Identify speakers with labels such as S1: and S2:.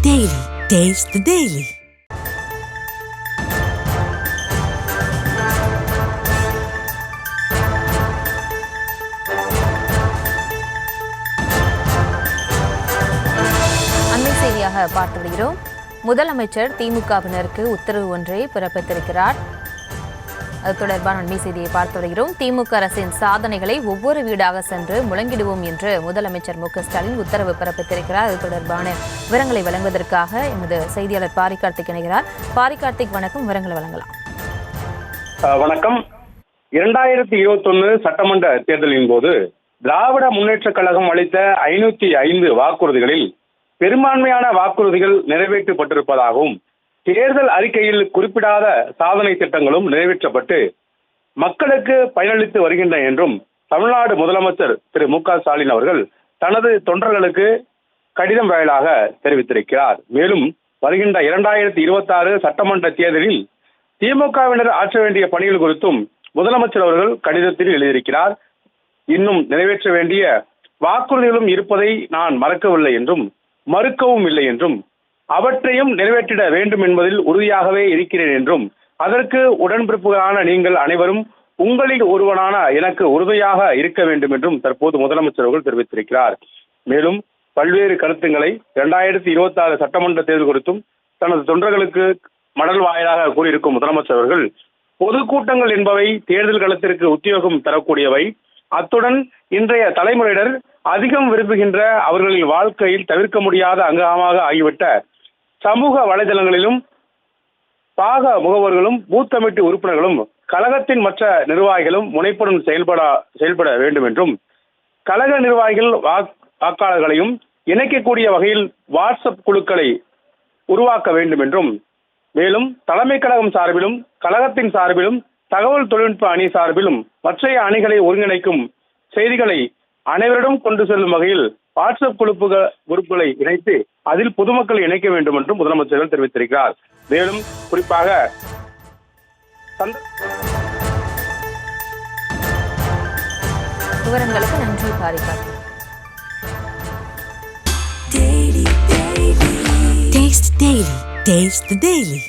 S1: Daily. Taste the Daily.
S2: அண்மை செய்தியாக பார்த்து வருகிறோம். முதலமைச்சர் திமுகவினருக்கு உத்தரவு ஒன்றை பிறப்பித்திருக்கிறார். அது தொடர்பான அண்மை செய்தியை பார்த்து வருகிறோம். திமுக அரசின் சாதனைகளை ஒவ்வொரு வீடாக சென்று முழங்கிடுவோம் என்று முதலமைச்சர் மு க ஸ்டாலின் உத்தரவு பிறப்பித்திருக்கிறார். அது தொடர்பான விவரங்களை வழங்குவதற்காக எமது செய்தியாளர் பாரி கார்த்திக் இணைகிறார். பாரி கார்த்திக், வணக்கம். விவரங்களை வழங்கலாம்.
S3: வணக்கம். 2021 சட்டமன்ற தேர்தலின் போது திராவிட முன்னேற்ற கழகம் அளித்த 505 வாக்குறுதிகளில் பெரும்பான்மையான வாக்குறுதிகள் நிறைவேற்றப்பட்டிருப்பதாகவும் தேர்தல் அறிக்கையில் குறிப்பிடாத சாதனை திட்டங்களும் நிறைவேற்றப்பட்டு மக்களுக்கு பயனளித்து வருகின்றன என்றும் தமிழ்நாடு முதலமைச்சர் திரு மு க ஸ்டாலின் அவர்கள் தனது தொண்டர்களுக்கு கடிதம் வாயிலாக தெரிவித்திருக்கிறார். மேலும் வருகின்ற 2026 சட்டமன்ற தேர்தலில் திமுகவினர் ஆற்ற வேண்டிய பணிகள் குறித்தும் முதலமைச்சர் அவர்கள் கடிதத்தில் எழுதியிருக்கிறார். இன்னும் நிறைவேற்ற வேண்டிய வாக்குறுதிகளும் இருப்பதை நான் மறக்கவில்லை என்றும் மறுக்கவும் இல்லை என்றும் அவற்றையும் நிறைவேற்றிட வேண்டும் என்பதில் உறுதியாகவே இருக்கிறேன் என்றும் அதற்கு உடன்பிறப்புகளான நீங்கள் அனைவரும் உங்களில் ஒருவனான எனக்கு உறுதியாக இருக்க வேண்டும் என்றும் தற்போது முதலமைச்சர் அவர்கள் தெரிவித்திருக்கிறார். மேலும் பல்வேறு கருத்துக்களை 2026 சட்டமன்ற தேர்தல் குறித்தும் தனது தொண்டர்களுக்கு மடல் வாயிலாக கூறியிருக்கும் முதலமைச்சர் அவர்கள் பொதுக்கூட்டங்கள் என்பவை தேர்தல் களத்திற்கு உத்தியோகம் தரக்கூடியவை. அத்துடன் இன்றைய தலைமுறையினர் அதிகம் விரும்புகின்ற அவர்களின் வாழ்க்கையில் தவிர்க்க முடியாத அங்கமாக ஆகிவிட்ட சமூக வலைதளங்களிலும் பாக முகவர்களும் பூத் கமிட்டி உறுப்பினர்களும் கழகத்தின் மற்ற நிர்வாகிகளும் முனைப்புடன் செயல்பட வேண்டும் என்றும் கழக நிர்வாகிகள் வாக்காளர்களையும் இணைக்கக்கூடிய வகையில் வாட்ஸ்அப் குழுக்களை உருவாக்க வேண்டும் என்றும் மேலும் தலைமை கழகம் சார்பிலும் கழகத்தின் சார்பிலும் தகவல் தொழில்நுட்ப அணி சார்பிலும் மற்றைய அணிகளை ஒருங்கிணைக்கும் செய்திகளை அனைவரிடம் கொண்டு செல்லும் வகையில் வாட்ஸ்அப் குரூப்புகளை இணைத்து அதில் பொதுமக்களை இணைக்க வேண்டும் என்றும் முதலமைச்சர்கள் தெரிவித்திருக்கிறார். மேலும் குறிப்பாக
S2: விவரங்களுக்கு நன்றி Pari Karthik.
S1: Taste the Daily. Taste the Daily.